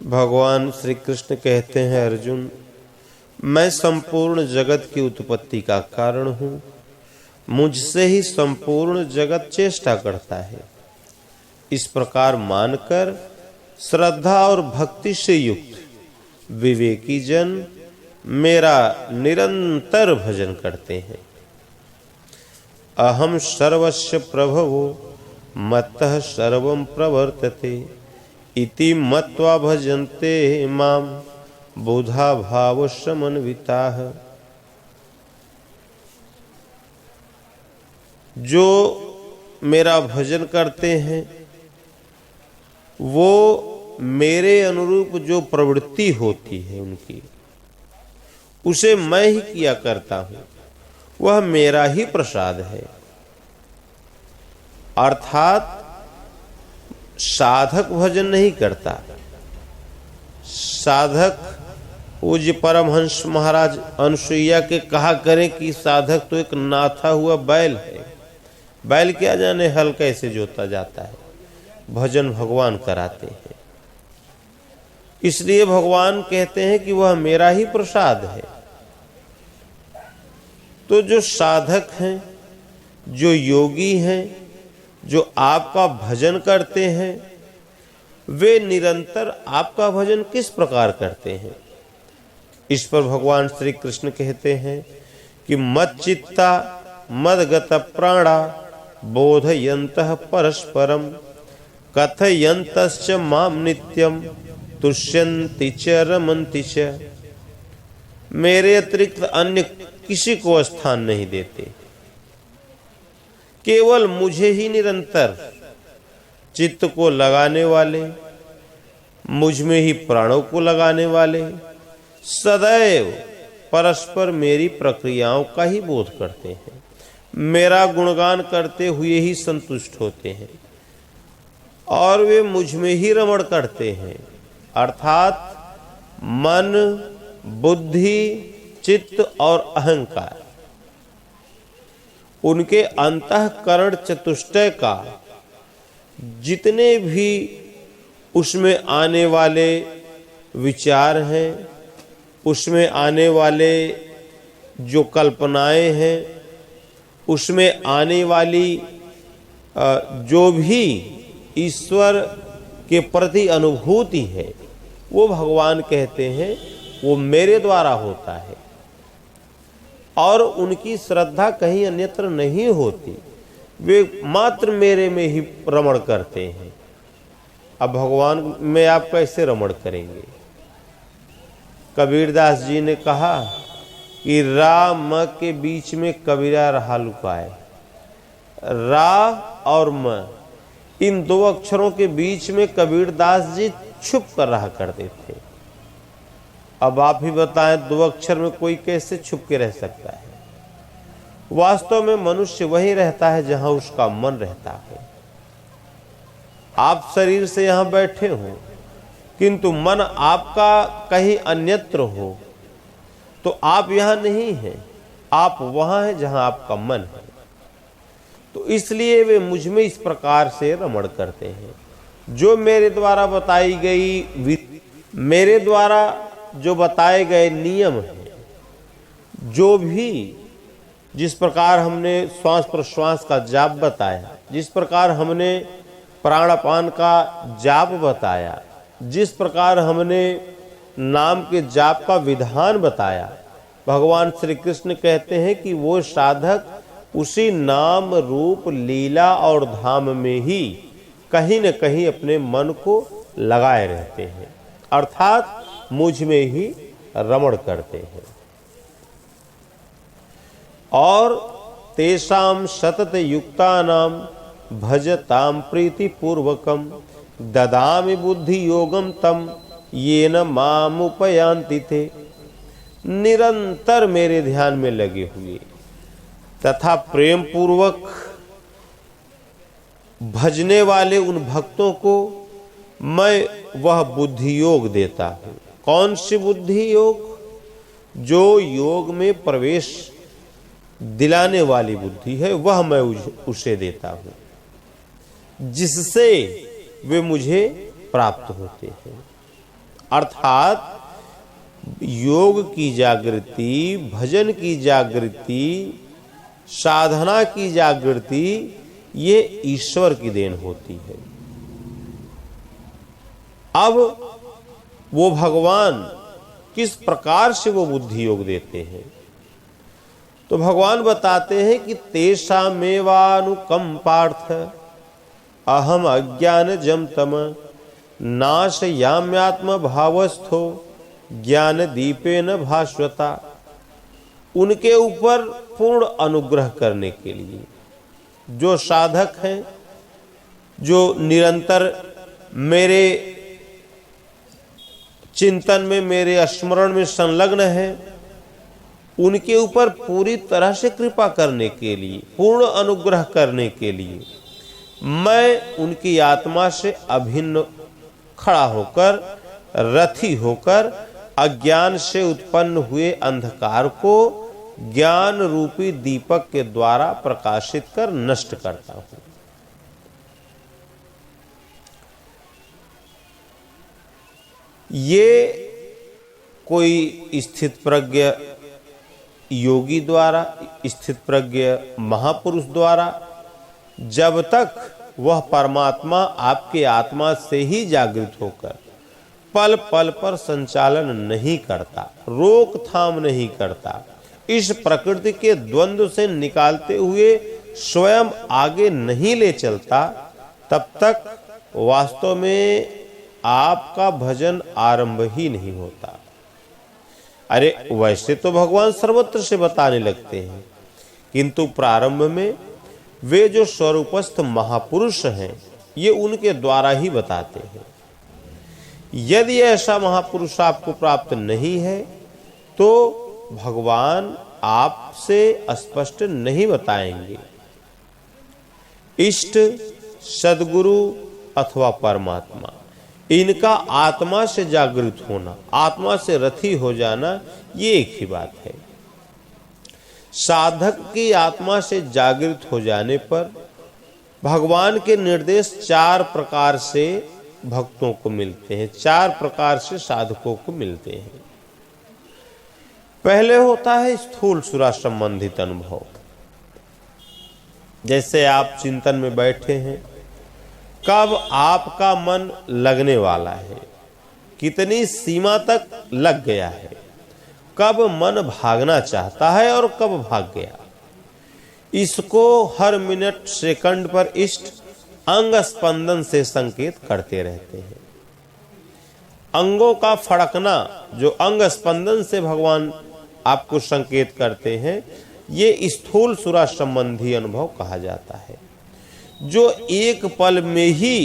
भगवान श्री कृष्ण कहते हैं, अर्जुन, मैं संपूर्ण जगत की उत्पत्ति का कारण हूँ, मुझसे ही संपूर्ण जगत चेष्टा करता है। इस प्रकार मानकर श्रद्धा और भक्ति से युक्त विवेकी जन मेरा निरंतर भजन करते हैं। अहम सर्वस्य प्रभवो मत्तः सर्वं प्रवर्तते इति मत्वा भजन्ते माम बुधा भाव समन्विताः। जो मेरा भजन करते हैं वो मेरे अनुरूप जो प्रवृत्ति होती है उनकी, उसे मैं ही किया करता हूं, वह मेरा ही प्रसाद है। अर्थात साधक भजन नहीं करता। साधक पूज्य परमहंस महाराज अनसुईया के कहा करें कि साधक तो एक नाथा हुआ बैल है। बैल क्या जाने हल कैसे जोता जाता है, भजन भगवान कराते हैं। इसलिए भगवान कहते हैं कि वह मेरा ही प्रसाद है। तो जो साधक हैं, जो योगी हैं, जो आपका भजन करते हैं, वे निरंतर आपका भजन किस प्रकार करते हैं? इस पर भगवान श्री कृष्ण कहते हैं कि मच्चित्ता मदगत प्राणा बोधयन्तः परस्परम कथयन्तश्च माम नित्यम तुष्यन्ति च रमन्ति च। मेरे अतिरिक्त अन्य किसी को स्थान नहीं देते, केवल मुझे ही निरंतर चित्त को लगाने वाले, मुझ में ही प्राणों को लगाने वाले, सदैव परस्पर मेरी प्रक्रियाओं का ही बोध करते हैं, मेरा गुणगान करते हुए ही संतुष्ट होते हैं और वे मुझ में ही रमण करते हैं। अर्थात मन, बुद्धि, चित्त और अहंकार, उनके अंतःकरण चतुष्टय का जितने भी उसमें आने वाले विचार हैं, उसमें आने वाले जो कल्पनाएं हैं, उसमें आने वाली जो भी ईश्वर के प्रति अनुभूति है, वो भगवान कहते हैं वो मेरे द्वारा होता है और उनकी श्रद्धा कहीं अन्यत्र नहीं होती, वे मात्र मेरे में ही रमण करते हैं। अब भगवान में आप कैसे रमण करेंगे? कबीरदास जी ने कहा कि रा म के बीच में कबीरा रहा लुकाए। रा और म, इन दो अक्षरों के बीच में कबीरदास जी छुप कर रहा करते थे। अब आप ही बताएं, दो अक्षर में कोई कैसे छुप के रह सकता है? वास्तव में मनुष्य वही रहता है जहां उसका मन रहता है। आप शरीर से यहां बैठे हो किंतु मन आपका कहीं अन्यत्र हो तो आप यहां नहीं हैं, आप वहां हैं जहां आपका मन है। तो इसलिए वे मुझ में इस प्रकार से रमण करते हैं। जो मेरे द्वारा बताई गई, मेरे द्वारा जो बताए गए नियम हैं, जो भी जिस प्रकार हमने श्वास प्रश्वास का जाप बताया, जिस प्रकार हमने प्राणापान का जाप बताया, जिस प्रकार हमने नाम के जाप का विधान बताया, भगवान श्री कृष्ण कहते हैं कि वो साधक उसी नाम रूप लीला और धाम में ही कहीं न कहीं अपने मन को लगाए रहते हैं, अर्थात मुझ में ही रमण करते हैं। और तेषाम सतत युक्तानाम भजताम प्रीति पूर्वकम ददामि बुद्धि योगम तम येन माम उपयांति थे। निरंतर मेरे ध्यान में लगे हुए तथा प्रेम पूर्वक भजने वाले उन भक्तों को मैं वह बुद्धि योग देता हूँ। कौन सी बुद्धि योग? जो योग में प्रवेश दिलाने वाली बुद्धि है, वह मैं उसे देता हूँ, जिससे वे मुझे प्राप्त होते हैं। अर्थात योग की जागृति, भजन की जागृति, साधना की जागृति, ये ईश्वर की देन होती है। अब वो भगवान किस प्रकार से वो बुद्धि योग देते हैं, तो भगवान बताते हैं कि तेषामेवानुकंपार्थ अहम अज्ञान जम तम नाशयाम्यात्म भावस्थो ज्ञान दीपेन भास्वता। उनके ऊपर पूर्ण अनुग्रह करने के लिए जो साधक हैं, जो निरंतर मेरे चिंतन में, मेरे स्मरण में संलग्न है, उनके ऊपर पूरी तरह से कृपा करने के लिए, पूर्ण अनुग्रह करने के लिए मैं उनकी आत्मा से अभिन्न खड़ा होकर, रथी होकर अज्ञान से उत्पन्न हुए अंधकार को ज्ञान रूपी दीपक के द्वारा प्रकाशित कर नष्ट करता हूं। ये कोई स्थित प्रज्ञ योगी द्वारा, स्थित प्रज्ञ महापुरुष द्वारा, जब तक वह परमात्मा आपके आत्मा से ही जागृत होकर पल पल पर संचालन नहीं करता, रोकथाम नहीं करता, इस प्रकृति के द्वंद्व से निकालते हुए स्वयं आगे नहीं ले चलता, तब तक वास्तव में आपका भजन आरंभ ही नहीं होता। अरे वैसे तो भगवान सर्वत्र से बताने लगते हैं, किंतु प्रारंभ में वे जो स्वरूपस्थ महापुरुष हैं, ये उनके द्वारा ही बताते हैं। यदि ऐसा महापुरुष आपको प्राप्त नहीं है तो भगवान आपसे स्पष्ट नहीं बताएंगे। इष्ट, सद्गुरु अथवा परमात्मा, इनका आत्मा से जागृत होना, आत्मा से रथी हो जाना, ये एक ही बात है। साधक की आत्मा से जागृत हो जाने पर भगवान के निर्देश 4 प्रकार से भक्तों को मिलते हैं, 4 प्रकार से साधकों को मिलते हैं। पहले होता है स्थूल सुरा संबंधित अनुभव। जैसे आप चिंतन में बैठे हैं, कब आपका मन लगने वाला है, कितनी सीमा तक लग गया है, कब मन भागना चाहता है और कब भाग गया, इसको हर मिनट सेकंड पर इष्ट अंग स्पंदन से संकेत करते रहते हैं। अंगों का फड़कना जो अंग स्पंदन से भगवान आपको संकेत करते हैं, ये स्थूल सुरा संबंधी अनुभव कहा जाता है, जो एक पल में ही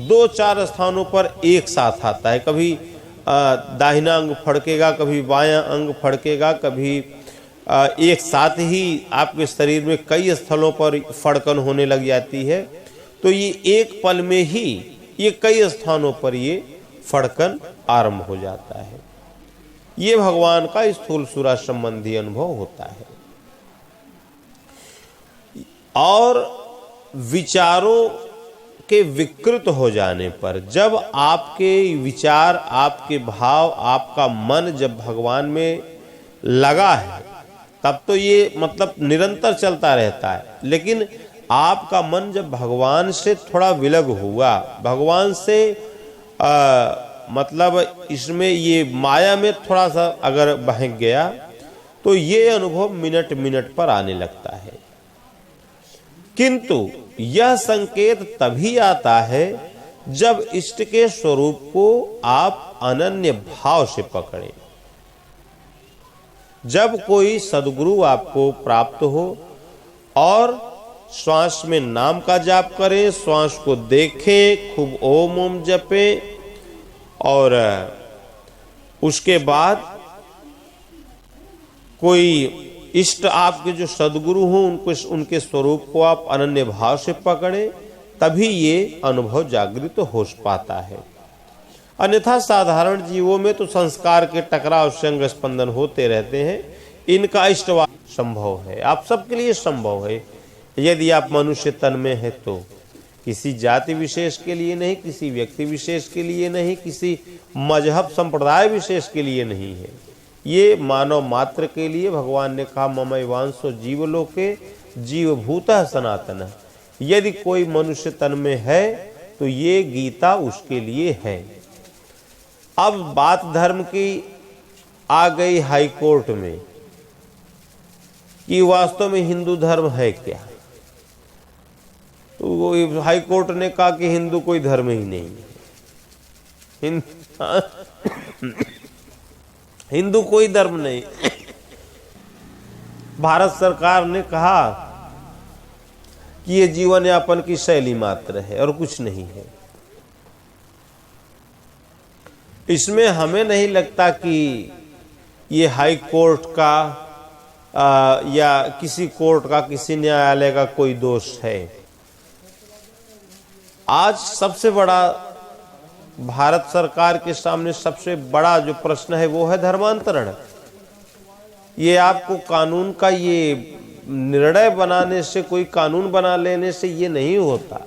2-4 स्थानों पर एक साथ आता है। कभी दाहिना अंग फड़केगा, कभी बायां अंग फड़केगा, कभी एक साथ ही आपके शरीर में कई स्थलों पर फड़कन होने लग जाती है। तो ये एक पल में ही ये कई स्थानों पर ये फड़कन आरंभ हो जाता है। ये भगवान का स्थूल सुरा संबंधी अनुभव होता है। और विचारों के विकृत हो जाने पर, जब आपके विचार, आपके भाव, आपका मन जब भगवान में लगा है, तब तो ये मतलब निरंतर चलता रहता है। लेकिन आपका मन जब भगवान से थोड़ा विलग हुआ, भगवान से मतलब इसमें ये माया में थोड़ा सा अगर बहक गया, तो ये अनुभव मिनट मिनट पर आने लगता है। किंतु यह संकेत तभी आता है जब इष्ट के स्वरूप को आप अनन्य भाव से पकड़ें। जब कोई सद्गुरु आपको प्राप्त हो और श्वास में नाम का जाप करें, श्वास को देखें, खूब ओम ओम जपें, और उसके बाद कोई इष्ट आपके जो सद्गुरु हों, उनके स्वरूप को आप अनन्य भाव से पकड़ें, तभी ये अनुभव जागृत हो पाता है। अन्यथा साधारण जीवों में तो संस्कार के टकराव से अंग स्पंदन होते रहते हैं। इनका इष्टवाद संभव है, आप सबके लिए संभव है, यदि आप मनुष्य तन में है तो। किसी जाति विशेष के लिए नहीं, किसी व्यक्ति विशेष के लिए नहीं, किसी मजहब संप्रदाय विशेष के लिए नहीं है। ये मानव मात्र के लिए भगवान ने कहा ममैवांसो जीवलोके जीवभूतः सनातन। यदि कोई मनुष्य तन में है तो ये गीता उसके लिए है। अब बात धर्म की आ गई हाई कोर्ट में कि वास्तव में हिंदू धर्म है क्या। तो वो हाई कोर्ट ने कहा कि हिंदू कोई धर्म ही नहीं है, हिंदू कोई धर्म नहीं। भारत सरकार ने कहा कि ये जीवन यापन की शैली मात्र है और कुछ नहीं है। इसमें हमें नहीं लगता कि ये हाई कोर्ट का या किसी कोर्ट का, किसी न्यायालय का कोई दोष है। आज सबसे बड़ा भारत सरकार के सामने सबसे बड़ा जो प्रश्न है वो है धर्मांतरण। ये आपको कानून का ये निर्णय बनाने से, कोई कानून बना लेने से ये नहीं होता।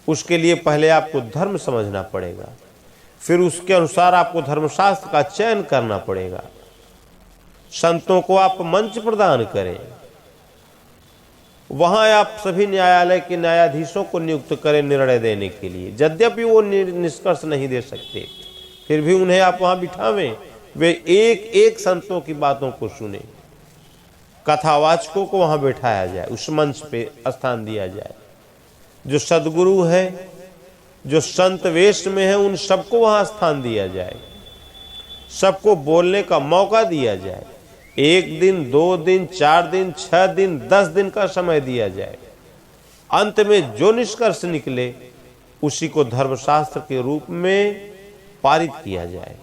उसके लिए पहले आपको धर्म समझना पड़ेगा, फिर उसके अनुसार आपको धर्मशास्त्र का चयन करना पड़ेगा। संतों को आप मंच प्रदान करें, वहां आप सभी न्यायालय के न्यायाधीशों को नियुक्त करें निर्णय देने के लिए। यद्यपि वो निष्कर्ष नहीं दे सकते, फिर भी उन्हें आप वहां बिठावें, वे एक एक संतों की बातों को सुने। कथावाचकों को वहां बैठाया जाए, उस मंच पे स्थान दिया जाए। जो सदगुरु है, जो संत वेश में है, उन सबको वहां स्थान दिया जाए। सबको बोलने का मौका दिया जाए। 1 दिन, 2 दिन, 4 दिन, 6 दिन, 10 दिन का समय दिया जाए। अंत में जो निष्कर्ष निकले उसी को धर्मशास्त्र के रूप में पारित किया जाए।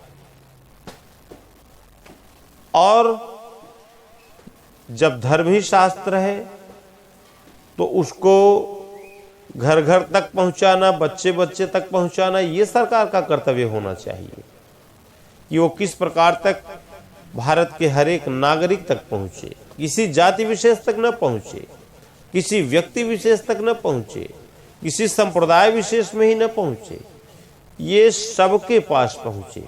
और जब धर्म ही शास्त्र है तो उसको घर घर तक पहुंचाना, बच्चे बच्चे तक पहुंचाना, ये सरकार का कर्तव्य होना चाहिए कि वो किस प्रकार तक भारत के हर एक नागरिक तक पहुंचे। किसी जाति विशेष तक न पहुंचे, किसी व्यक्ति विशेष तक न पहुंचे, किसी संप्रदाय विशेष में ही न पहुंचे, ये सबके पास पहुंचे,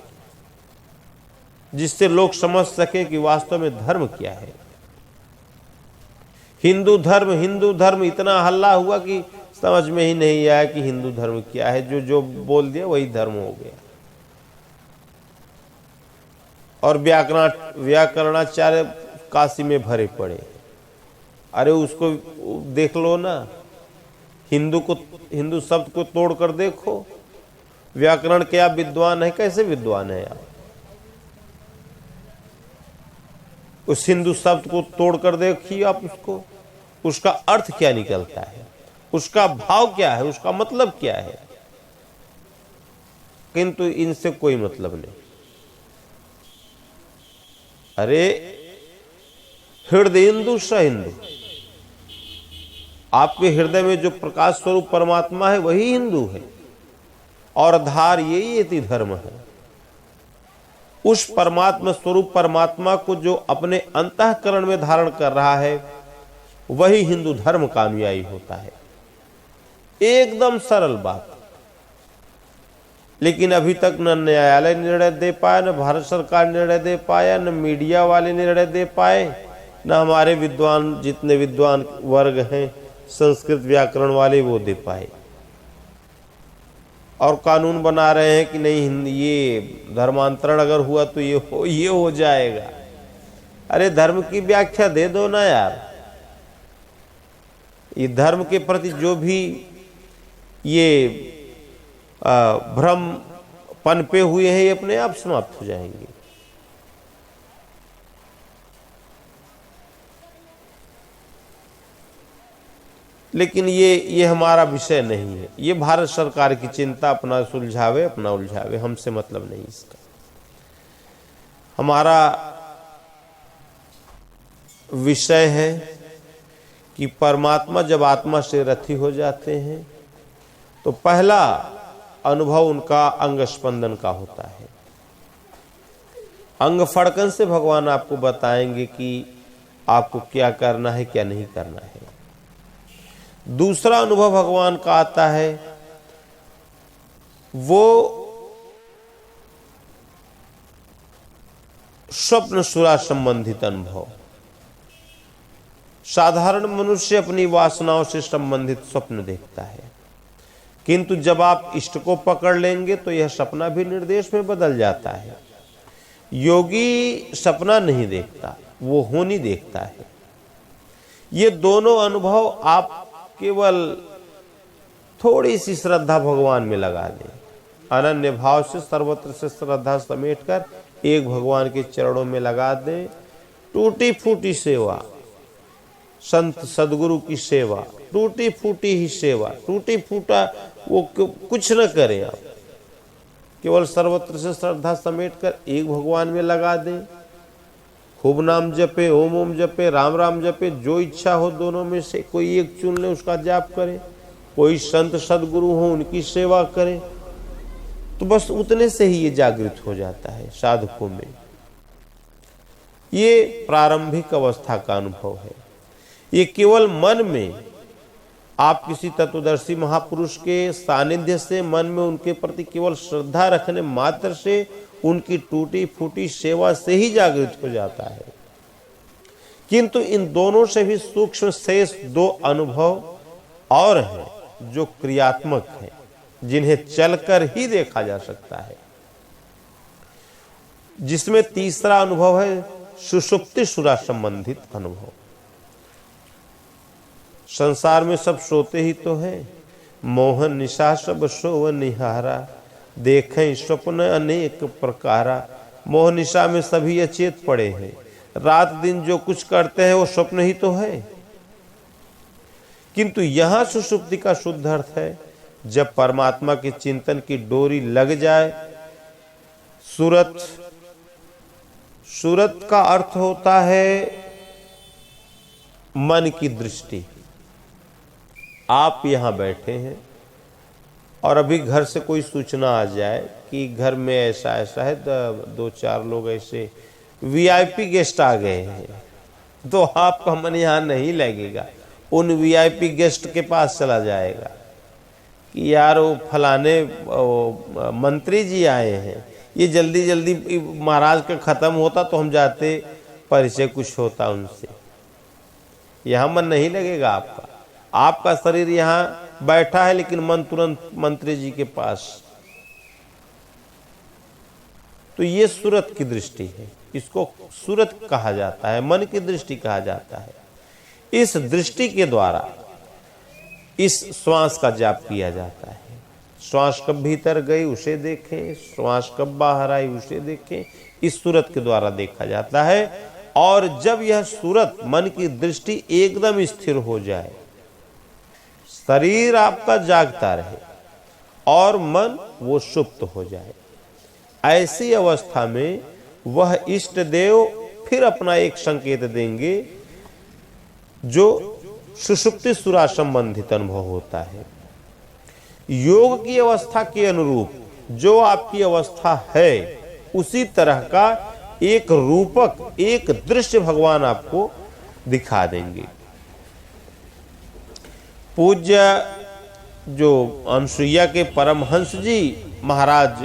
जिससे लोग समझ सके कि वास्तव में धर्म क्या है। हिंदू धर्म इतना हल्ला हुआ कि समझ में ही नहीं आया कि हिंदू धर्म क्या है। जो बोल दिया वही धर्म हो गया। और व्याकरणाचार्य काशी में भरे पड़े। अरे उसको देख लो ना, हिंदू शब्द को तोड़ कर देखो। व्याकरण के आप विद्वान है, कैसे विद्वान है आप? उस हिंदू शब्द को तोड़ कर देखिए आप उसको, उसका अर्थ क्या निकलता है, उसका भाव क्या है, उसका मतलब क्या है। किंतु इनसे कोई मतलब नहीं। अरे हृदय हिंदू स हिंदू, आपके हृदय में जो प्रकाश स्वरूप परमात्मा है वही हिंदू है, और धार यही यति धर्म है। उस परमात्मा स्वरूप परमात्मा को जो अपने अंतःकरण में धारण कर रहा है वही हिंदू धर्म का अनुयायी होता है। एकदम सरल बात। लेकिन अभी तक न न्यायालय निर्णय दे पाया, न भारत सरकार निर्णय दे पाया, न मीडिया वाले निर्णय दे पाए, न हमारे विद्वान, जितने विद्वान वर्ग हैं संस्कृत व्याकरण वाले, वो दे पाए। और कानून बना रहे हैं कि नहीं, ये धर्मांतरण अगर हुआ तो ये हो जाएगा। अरे धर्म की व्याख्या दे दो ना यार। ये धर्म के प्रति जो भी ये भ्रम पनपे हुए हैं, ये अपने आप समाप्त हो जाएंगे। लेकिन ये हमारा विषय नहीं है। ये भारत सरकार की चिंता, अपना सुलझावे, अपना उलझावे, हमसे मतलब नहीं इसका। हमारा विषय है कि परमात्मा जब आत्मा से रथी हो जाते हैं तो पहला अनुभव उनका अंग स्पंदन का होता है। अंग फड़कन से भगवान आपको बताएंगे कि आपको क्या करना है, क्या नहीं करना है। दूसरा अनुभव भगवान का आता है वो स्वप्न सुरा संबंधित अनुभव। साधारण मनुष्य अपनी वासनाओं से संबंधित स्वप्न देखता है, किंतु जब आप इष्ट को पकड़ लेंगे तो यह सपना भी निर्देश में बदल जाता है। योगी सपना नहीं देखता, वो होनी देखता है। ये दोनों अनुभव आप केवल थोड़ी सी श्रद्धा भगवान में लगा दें, अनन्य भाव से सर्वत्र से श्रद्धा समेटकर एक भगवान के चरणों में लगा दें। टूटी फूटी सेवा, संत सदगुरु की सेवा, टूटी फूटी ही सेवा, टूटी फूटा वो कुछ न करें आप, केवल सर्वत्र से श्रद्धा समेट कर एक भगवान में लगा दें। खूब नाम जपे, ओम ओम जपे, राम राम जपे, जो इच्छा हो दोनों में से कोई एक चुन ले, उसका जाप करें। कोई संत सदगुरु हो उनकी सेवा करें, तो बस उतने से ही ये जागृत हो जाता है साधकों में। ये प्रारंभिक अवस्था का अनुभव है। ये केवल मन में आप किसी तत्वदर्शी महापुरुष के सानिध्य से मन में उनके प्रति केवल श्रद्धा रखने मात्र से उनकी टूटी फूटी सेवा से ही जागृत हो जाता है। किंतु इन दोनों से भी सूक्ष्म शेष दो अनुभव और हैं जो क्रियात्मक हैं, जिन्हें चलकर ही देखा जा सकता है। जिसमें तीसरा अनुभव है सुषुप्ति सुरा संबंधित अनुभव। संसार में सब सोते ही तो हैं, मोहन निशा सब सोव निहारा, देखें स्वप्न अनेक प्रकारा। मोह निशा में सभी अचेत पड़े हैं, रात दिन जो कुछ करते हैं वो स्वप्न ही तो है। किंतु यहां सुषुप्ति का शुद्ध अर्थ है जब परमात्मा के चिंतन की डोरी लग जाए। सूरत का अर्थ होता है मन की दृष्टि। आप यहां बैठे हैं और अभी घर से कोई सूचना आ जाए कि घर में ऐसा ऐसा है, दो चार लोग ऐसे वीआईपी गेस्ट आ गए हैं, तो आपका मन यहां नहीं लगेगा, उन वीआईपी गेस्ट के पास चला जाएगा कि यार वो फलाने मंत्री जी आए हैं, ये जल्दी जल्दी महाराज का खत्म होता तो हम जाते, परिचय कुछ होता उनसे। यहां मन नहीं लगेगा आपका। आपका शरीर यहां बैठा है लेकिन मन तुरंत मंत्री जी के पास। तो ये सूरत की दृष्टि है, इसको सूरत कहा जाता है, मन की दृष्टि कहा जाता है। इस दृष्टि के द्वारा इस श्वास का जाप किया जाता है। श्वास कब भीतर गई उसे देखें, श्वास कब बाहर आई उसे देखें, इस सूरत के द्वारा देखा जाता है। और जब यह सूरत मन की दृष्टि एकदम स्थिर हो जाए, शरीर आपका जागता रहे और मन वो सुप्त हो जाए, ऐसी अवस्था में वह इष्ट देव फिर अपना एक संकेत देंगे जो सुषुप्ति सुरा संबंधित अनुभव होता है। योग की अवस्था के अनुरूप जो आपकी अवस्था है उसी तरह का एक रूपक, एक दृश्य भगवान आपको दिखा देंगे। पूज्य जो अनसुईया के परमहंस जी महाराज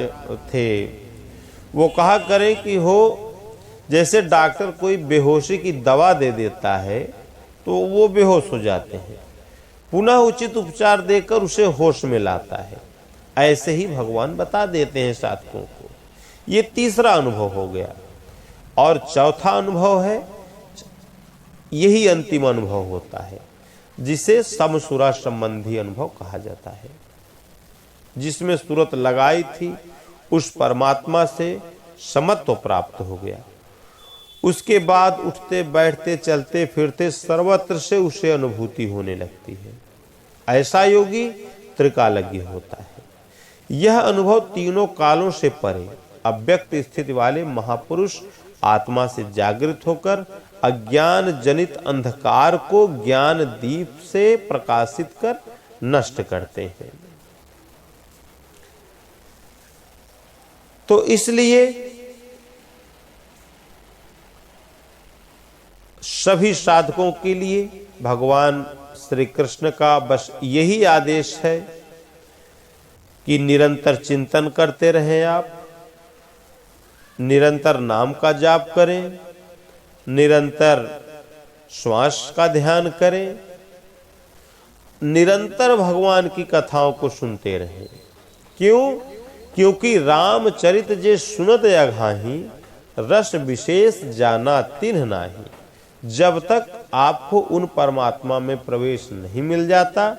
थे, वो कहा करें कि हो जैसे डॉक्टर कोई बेहोशी की दवा दे देता है तो वो बेहोश हो जाते हैं, पुनः उचित उपचार देकर उसे होश में लाता है, ऐसे ही भगवान बता देते हैं साधकों को। ये तीसरा अनुभव हो गया। और चौथा अनुभव है, यही अंतिम अनुभव होता है जिसे समसुरा संबंधी अनुभव कहा जाता है। जिसमें सूरत लगाई थी उस परमात्मा से समत्व प्राप्त हो गया। उसके बाद उठते बैठते चलते फिरते सर्वत्र से उसे अनुभूति होने लगती है। ऐसा योगी त्रिकालज्ञ होता है। यह अनुभव तीनों कालों से परे अव्यक्त स्थिति वाले महापुरुष आत्मा से जागृत होकर अज्ञान जनित अंधकार को ज्ञान दीप से प्रकाशित कर नष्ट करते हैं। तो इसलिए सभी साधकों के लिए भगवान श्री कृष्ण का बस यही आदेश है कि निरंतर चिंतन करते रहें आप, निरंतर नाम का जाप करें, निरंतर श्वास का ध्यान करें, निरंतर भगवान की कथाओं को सुनते रहें। क्यों? क्योंकि रामचरित जे सुनत अघाही, रस विशेष जाना तिन्ह नाही। जब तक आपको उन परमात्मा में प्रवेश नहीं मिल जाता,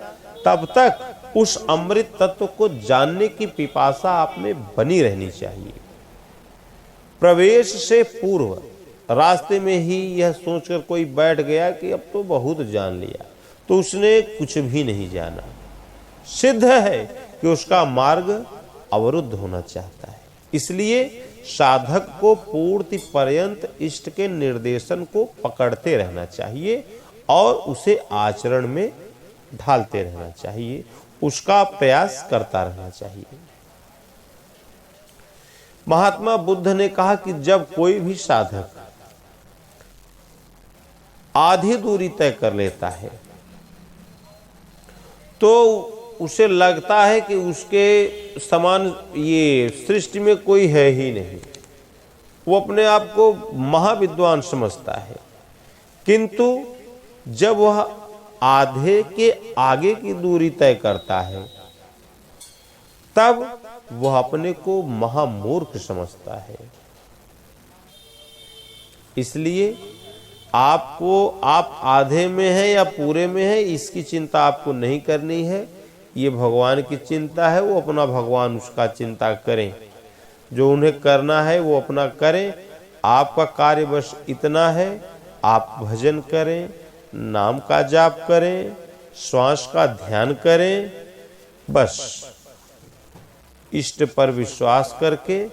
तब तक उस अमृत तत्व को जानने की पिपासा आप में बनी रहनी चाहिए। प्रवेश से पूर्व रास्ते में ही यह सोचकर कोई बैठ गया कि अब तो बहुत जान लिया, तो उसने कुछ भी नहीं जाना। सिद्ध है कि उसका मार्ग अवरुद्ध होना चाहता है। इसलिए साधक को पूर्ति पर्यंत इष्ट के निर्देशन को पकड़ते रहना चाहिए और उसे आचरण में ढालते रहना चाहिए, उसका प्रयास करता रहना चाहिए। महात्मा बुद्ध ने कहा कि जब कोई भी साधक आधी दूरी तय कर लेता है तो उसे लगता है कि उसके समान ये सृष्टि में कोई है ही नहीं। वो अपने आप को महाविद्वान समझता है, किंतु जब वह आधे के आगे की दूरी तय करता है तब वह अपने को महामूर्ख समझता है। इसलिए आपको आप आधे में है या पूरे में है, इसकी चिंता आपको नहीं करनी है। ये भगवान की चिंता है, वो अपना भगवान उसका चिंता करें। जो उन्हें करना है वो अपना करें। आपका कार्य बस इतना है, आप भजन करें, नाम का जाप करें, श्वास का ध्यान करें, बस इष्ट पर विश्वास करके,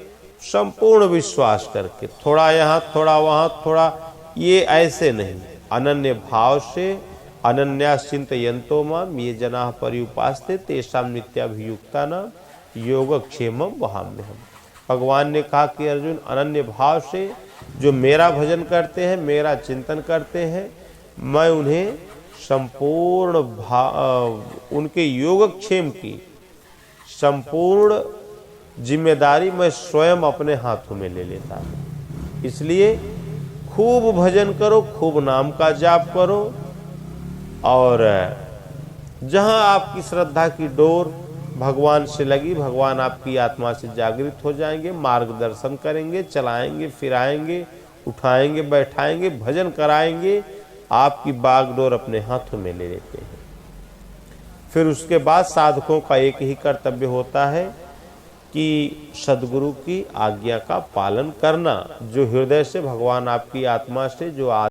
संपूर्ण विश्वास करके, थोड़ा यहाँ थोड़ा वहाँ थोड़ा, ये ऐसे नहीं, अनन्य भाव से अनन्यास चिंतयन्तो माम ये जनाः पर्युपासते तेषां नित्याभियुक्तानां योगक्षेमं वहाम्यहम्। भगवान ने कहा कि अर्जुन, अनन्य भाव से जो मेरा भजन करते हैं, मेरा चिंतन करते हैं, मैं उन्हें संपूर्ण उनके योगक्षेम की संपूर्ण जिम्मेदारी मैं स्वयं अपने हाथों में ले लेता हूँ। इसलिए खूब भजन करो, खूब नाम का जाप करो, और जहाँ आपकी श्रद्धा की डोर भगवान से लगी, भगवान आपकी आत्मा से जागृत हो जाएंगे, मार्गदर्शन करेंगे, चलाएंगे, फिराएंगे, उठाएंगे, बैठाएंगे, भजन कराएंगे, आपकी बागडोर अपने हाथों में ले लेते हैं। फिर उसके बाद साधकों का एक ही कर्तव्य होता है कि सद्गुरु की आज्ञा का पालन करना। जो हृदय से भगवान आपकी आत्मा से जो